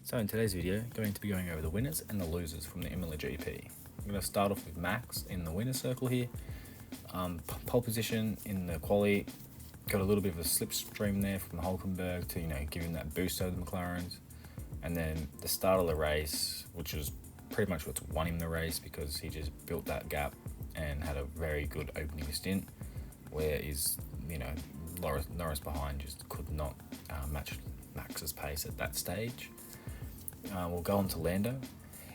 So in today's video, going to be going over the winners and the losers from the Imola GP. I'm going to start off with Max in the winner's circle here. Pole position in the quali, got a little bit of a slipstream there from Hulkenberg to give him that boost over the McLarens, and then the start of the race, which was pretty much what's won him the race because he just built that gap and had a very good opening stint, where Norris behind just could not match Max's pace at that stage. We'll go on to Lando.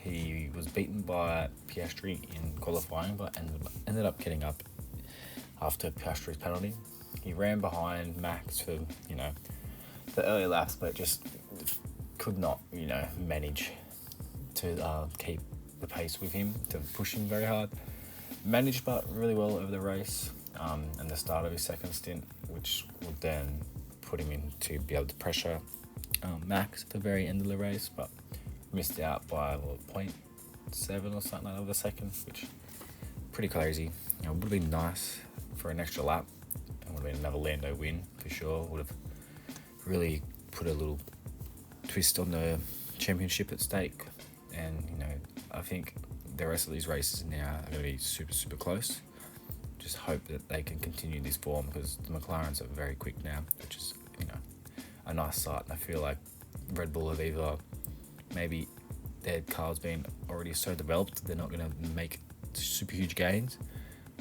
He was beaten by Piastri in qualifying, but ended up getting up after Piastri's penalty. He ran behind Max for the early laps, but just could not manage to keep the pace with him, to push him very hard. Managed but really well over the race and the start of his second stint, which would then put him in to be able to pressure Max at the very end of the race, but missed out by 0.7 or something like that of a second, which pretty crazy. It would have been nice for an extra lap. It would have been another Lando win for sure. Would have really put a little twist on the championship at stake. And I think the rest of these races now are going to be super close. Just hope that they can continue this form, because the McLarens are very quick now, which is a nice sight. And I feel like Red Bull have either maybe their car's been already so developed they're not going to make super huge gains,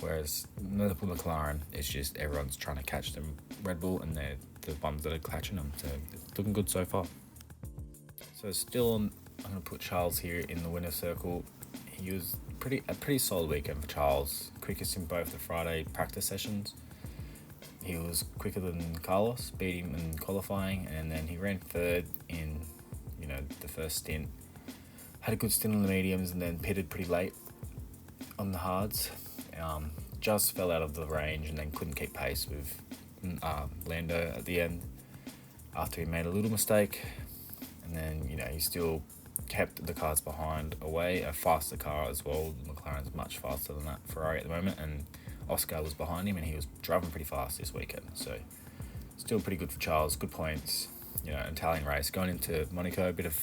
whereas the McLaren, it's just everyone's trying to catch them Red Bull, and they're the ones that are catching them. So it's looking good so far. So still, I'm going to put Charles here in the winner's circle. He was a pretty solid weekend for Charles. Quickest in both the Friday practice sessions. He was quicker than Carlos, beat him in qualifying, and then he ran third in the first stint. Had a good stint on the mediums and then pitted pretty late on the hards. Just fell out of the range and then couldn't keep pace with Lando at the end after he made a little mistake. And then he still kept the cars behind away, a faster car as well. The McLaren's much faster than that Ferrari at the moment, and Oscar was behind him and he was driving pretty fast this weekend. So still pretty good for Charles, good points. Italian race going into Monaco, a bit of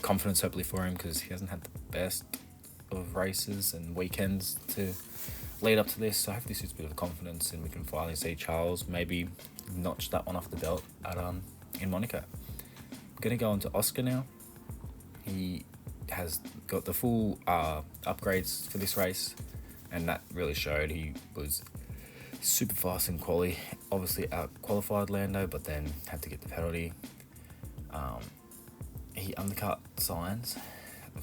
confidence hopefully for him, because he hasn't had the best of races and weekends to lead up to this. So hopefully this is a bit of confidence and we can finally see Charles maybe notch that one off the belt at in Monaco. I'm going to go on to Oscar now. He has got the full upgrades for this race, and that really showed. He was super fast in quali, obviously out qualified Lando, but then had to get the penalty. He undercut Sainz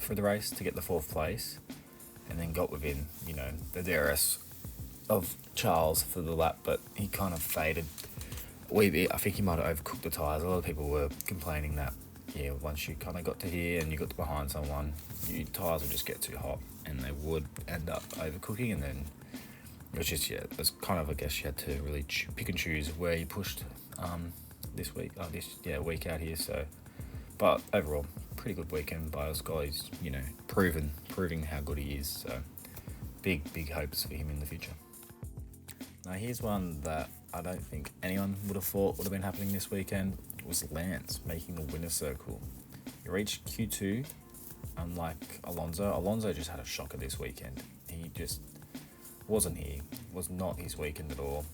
for the race to get the 4th place, and then got within the DRS of Charles for the lap, but he kind of faded a wee bit. I think he might have overcooked the tyres. A lot of people were complaining that once you kind of got to here and you got to behind someone, your tyres would just get too hot and they would end up overcooking, and then it was just it was kind of, I guess you had to really pick and choose where you pushed this week, week out here. So, but overall, pretty good weekend by Oscar. He's proving how good he is. So big hopes for him in the future. Now here's one that I don't think anyone would have thought would have been happening this weekend. It was Lance making the winner's circle. He reached Q2, unlike Alonso. Alonso just had a shocker this weekend. He just wasn't here. Was not his weekend at all.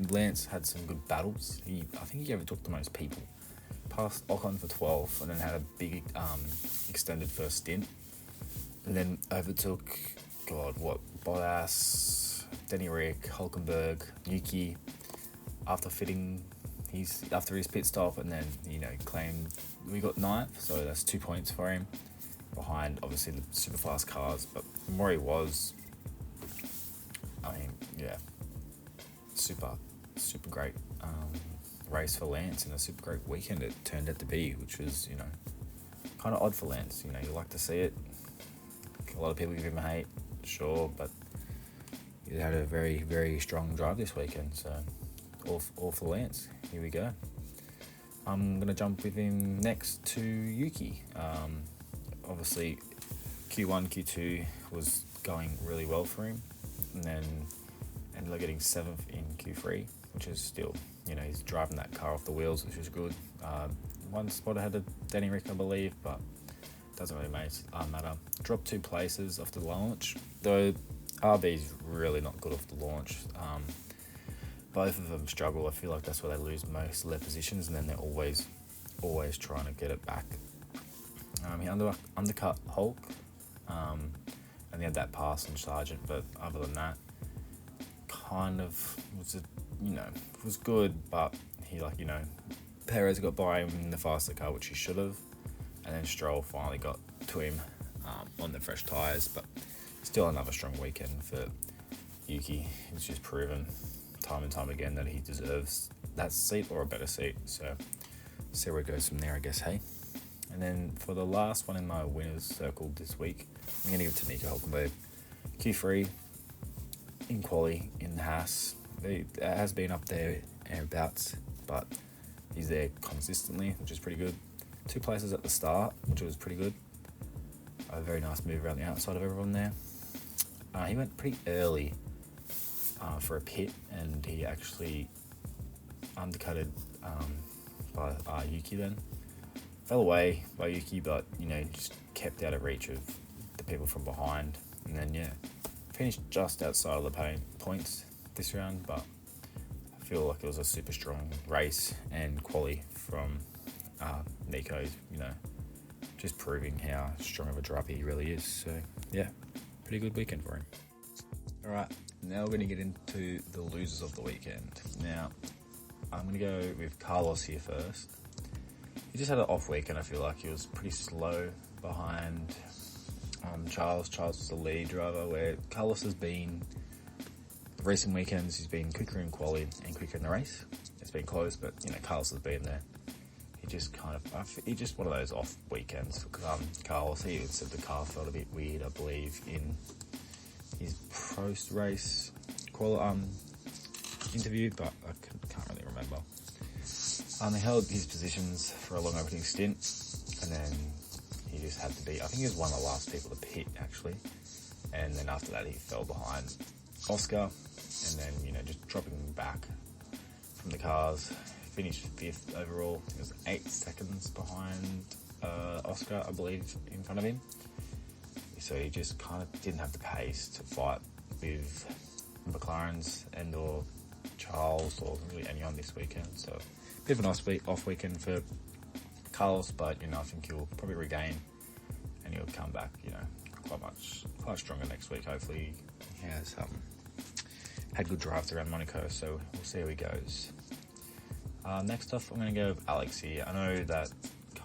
Lance had some good battles. I think he overtook the most people. Passed Ocon for 12th, and then had a big extended first stint. And then overtook Bottas, Denny Rick, Hulkenberg, Yuki after his pit stop, and then claimed we got 9th, so that's 2 points for him behind obviously the super fast cars. But from where he was, super great race for Lance, and a super great weekend it turned out to be, which was kind of odd for Lance. You like to see it. A lot of people give him a hate, sure, but he had a very strong drive this weekend. So all for Lance. Here we go. I'm gonna jump with him next to Yuki. Obviously Q1, Q2 was going really well for him, and then ended up getting 7th in Q3, which is still, he's driving that car off the wheels, which is good. one spot ahead of Danny Rick, I believe, but doesn't really matter. Dropped 2 places off the launch, though RB's really not good off the launch. Both of them struggle. I feel like that's where they lose most of their positions, and then they're always trying to get it back. He undercut Hulk, and he had that pass on Sargent, but other than that, kind of was good, but he Perez got by him in the faster car, which he should have, and then Stroll finally got to him on the fresh tyres, but still another strong weekend for Yuki. He's just proven time and time again that he deserves that seat or a better seat, so see where it goes from there, I guess, hey? And then for the last one in my winners circle this week, I'm going to give it to Nico Hülkenberg. Q3 in quali in Haas. It has been up there and abouts, but he's there consistently, which is pretty good. 2 places at the start, which was pretty good. A very nice move around the outside of everyone there. He went pretty early for a pit, and he actually undercutted by Yuki then. Fell away by Yuki, but just kept out of reach of the people from behind, and then finished just outside of the points this round. But I feel like it was a super strong race and quali from Nico, just proving how strong of a driver he really is. So pretty good weekend for him. Alright, now we're going to get into the losers of the weekend. Now, I'm going to go with Carlos here first. He just had an off weekend. I feel like he was pretty slow behind Charles. Charles was the lead driver, where Carlos has been, recent weekends, he's been quicker in quali and quicker in the race. It's been close, but Carlos has been there. He just he just one of those off weekends. Carlos, he even said the car felt a bit weird, I believe, in his post-race interview, but I can't really remember. He held his positions for a long opening stint, and then he just had to be, I think he was one of the last people to pit, actually, and then after that he fell behind Oscar, and then, just dropping back from the cars, finished 5th overall. He was 8 seconds behind Oscar, I believe, in front of him, so he just kind of didn't have the pace to fight with McLaren's and or Charles or really anyone this weekend. So a bit of a nice off weekend for Carlos, but I think he'll probably regain and he'll come back quite stronger next week. Hopefully he has had good drives around Monaco, so we'll see how he goes. Next up, I'm going to go with Alex here. I know that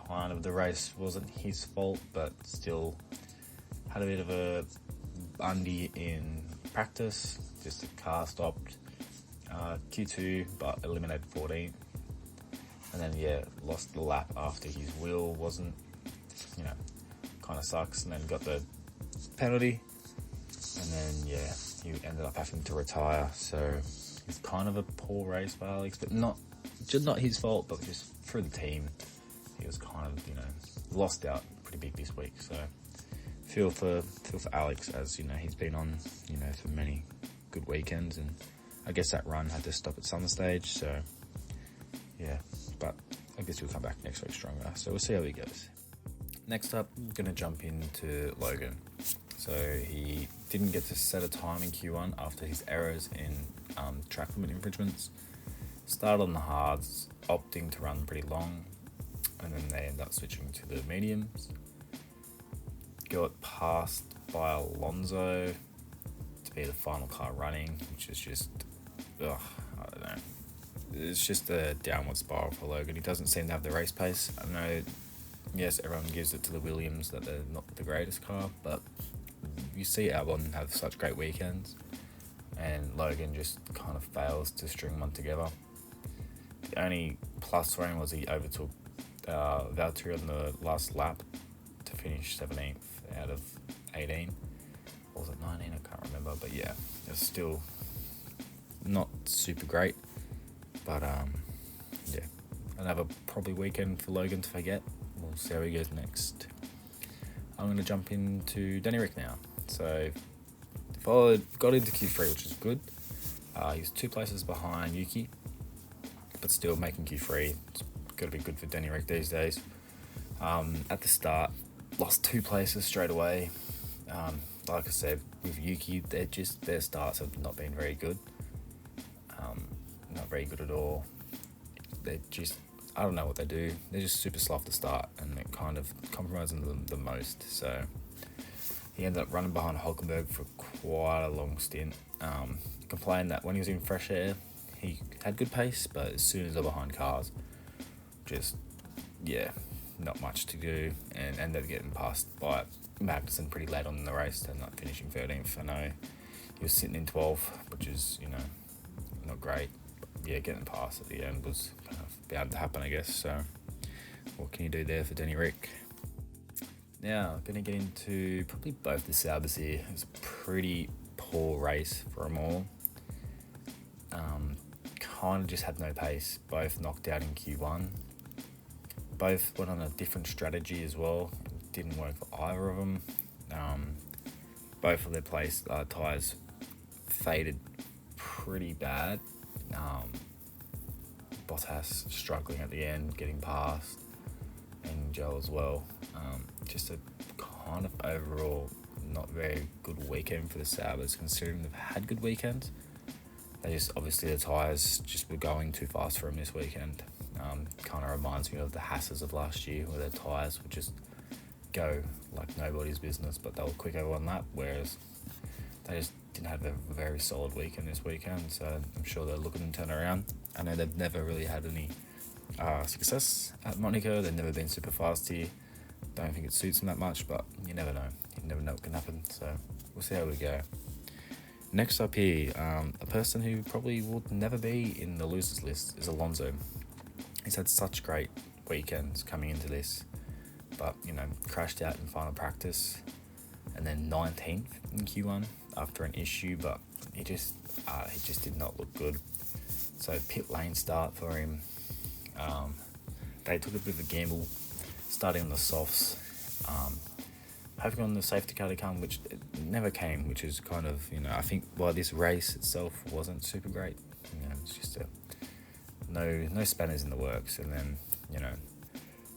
kind of the race wasn't his fault, but still had a bit of a bundy in practice. Just the car stopped Q2, but eliminated 14th. And then, lost the lap after his wheel wasn't, kind of sucks. And then got the penalty. And then, he ended up having to retire. So it's kind of a poor race by Alex, but just not his fault, but just through the team. He was kind of, lost out pretty big this week. So feel for Alex, as, he's been on, for many good weekends. And I guess that run had to stop at some stage. So, but I guess he'll come back next week stronger. So we'll see how he goes. Next up, I'm going to jump into Logan. So he didn't get to set a time in Q1 after his errors in track limit infringements. Started on the hards, opting to run pretty long, and then they end up switching to the mediums. Got passed by Alonso to be the final car running, which is just, I don't know. It's just a downward spiral for Logan. He doesn't seem to have the race pace. I know, yes, everyone gives it to the Williams that they're not the greatest car, but you see Albon have such great weekends, and Logan just kind of fails to string one together. The only plus for him was he overtook Valtteri on the last lap to finish 17th out of 18. Or was it 19? I can't remember, but it's still not super great. But another probably weekend for Logan to forget. We'll see how he goes next. I'm going to jump into Danny Rick now. So got into Q3, which is good. He's 2 places behind Yuki, but still making Q3. It's got to be good for Denny Rick these days. At the start, lost 2 places straight away. Like I said, with Yuki, their starts have not been very good. Not very good at all. I don't know what they do. They're just super slow to start, and it kind of compromising them the most. So he ended up running behind Hulkenberg for quite a long stint. Complained that when he was in fresh air, he had good pace, but as soon as they're behind cars, not much to do, and ended up getting passed by Magnussen pretty late on in the race, and not finishing 13th. I know he was sitting in 12th, which is, not great. But getting past at the end was kind of bound to happen, I guess. So what can you do there for Denny Rick? Now, going to get into probably both the Saubers here. It was a pretty poor race for them all. Kind of just had no pace. Both knocked out in Q1. Both went on a different strategy as well. It didn't work for either of them. Both of their tyres faded pretty bad. Bottas struggling at the end, getting past, and Joe as well. Just a kind of overall not very good weekend for the Saubers, considering they've had good weekends. Obviously the tyres just were going too fast for them this weekend. Kind of reminds me of the Hasses of last year, where their tyres would just go like nobody's business, but they were quick over one lap, whereas they just didn't have a very solid weekend this weekend. So I'm sure they're looking to turn around. I know they've never really had any success at Monaco. They've never been super fast here. Don't think it suits them that much, but you never know. You never know what can happen. So we'll see how we go. Next up here, a person who probably will never be in the losers list is Alonso. He's had such great weekends coming into this, but crashed out in final practice, and then 19th in Q1 after an issue, but he just did not look good. So pit lane start for him. They took a bit of a gamble, starting on the softs, hoping on the safety car to come, which it never came, which is kind of, I think while this race itself wasn't super great, it's just no spanners in the works, and then,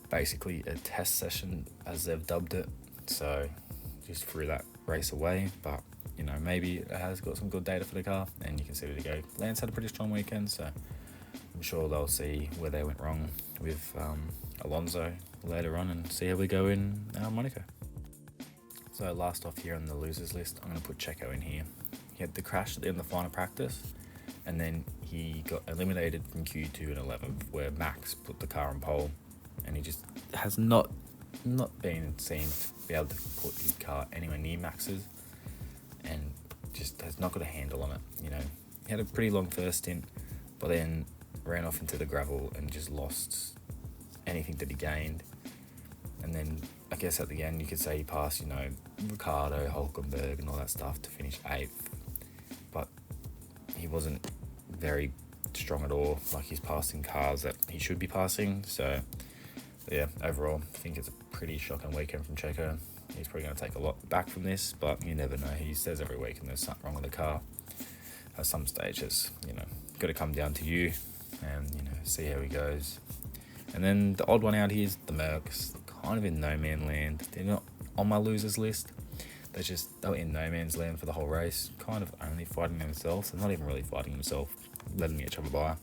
basically a test session, as they've dubbed it, so just threw that race away, but, maybe it has got some good data for the car, and you can see where to go. Lance had a pretty strong weekend, so I'm sure they'll see where they went wrong with Alonso later on, and see how we go in Monaco. So last off here on the losers list, I'm going to put Checo in here. He had the crash at the end of the final practice, and then he got eliminated from Q2 and 11th, where Max put the car on pole, and he just has not been seen to be able to put his car anywhere near Max's, and just has not got a handle on it. He had a pretty long first stint, but then ran off into the gravel and just lost anything that he gained. And then I guess at the end you could say he passed, Ricardo, Hulkenberg and all that stuff to finish 8th. But he wasn't very strong at all. Like, he's passing cars that he should be passing. So yeah, overall I think it's a pretty shocking weekend from Checo. He's probably going to take a lot back from this, but you never know. He says every week and there's something wrong with the car. At some stage it's, got to come down to you and, see how he goes. And then the odd one out here is the Mercs. Kind of in no man land. They're not on my losers list. They were in no man's land for the whole race. Kind of only fighting themselves. They're not even really fighting themselves, letting each other by.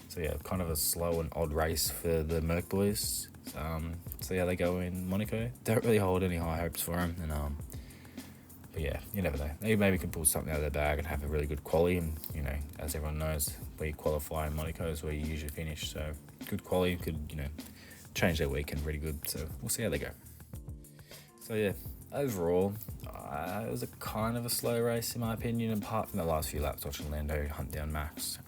So yeah, kind of a slow and odd race for the Merc boys. See how they go in Monaco. Don't really hold any high hopes for them. And but yeah, you never know. They maybe can pull something out of their bag and have a really good quali. And as everyone knows, where you qualify in Monaco is where you usually finish. So good quali could change their weekend really good. So we'll see how they go. So yeah, overall, it was a kind of a slow race in my opinion, apart from the last few laps watching Lando hunt down Max.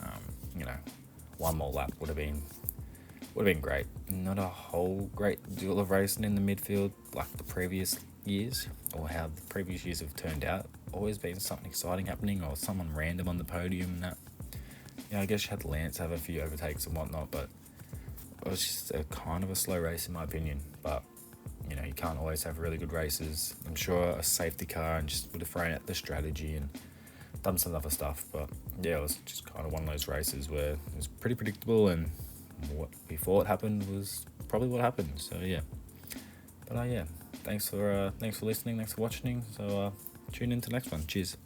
One more lap would have been great. Not a whole great deal of racing in the midfield like the previous years, or how the previous years have turned out. Always been something exciting happening, or someone random on the podium and that. I guess you had Lance have a few overtakes and whatnot, but it was just a kind of a slow race in my opinion. But you can't always have really good races. I'm sure a safety car and just would have thrown out the strategy and done some other stuff. But yeah, it was just kind of one of those races where it was pretty predictable, and what we thought happened was probably what happened. So yeah, but yeah, thanks for listening, thanks for watching. So tune in to the next one. Cheers.